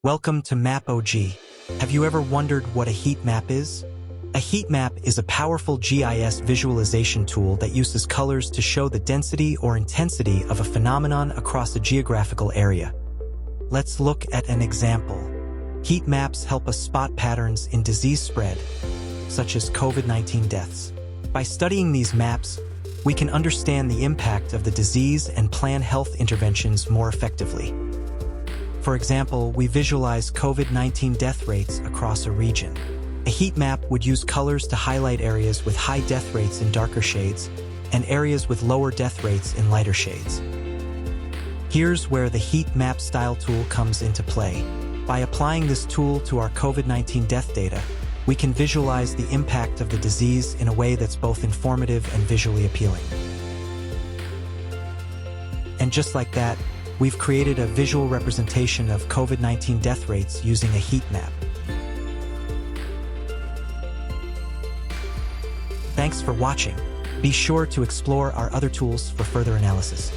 Welcome to MAPOG. Have you ever wondered what a heat map is? A heat map is a powerful GIS visualization tool that uses colors to show the density or intensity of a phenomenon across a geographical area. Let's look at an example. Heat maps help us spot patterns in disease spread, such as COVID-19 deaths. By studying these maps, we can understand the impact of the disease and plan health interventions more effectively. For example, we visualize COVID-19 death rates across a region. A heat map would use colors to highlight areas with high death rates in darker shades and areas with lower death rates in lighter shades. Here's where the heat map style tool comes into play. By applying this tool to our COVID-19 death data, we can visualize the impact of the disease in a way that's both informative and visually appealing. And just like that, we've created a visual representation of COVID-19 death rates using a heat map. Thanks for watching. Be sure to explore our other tools for further analysis.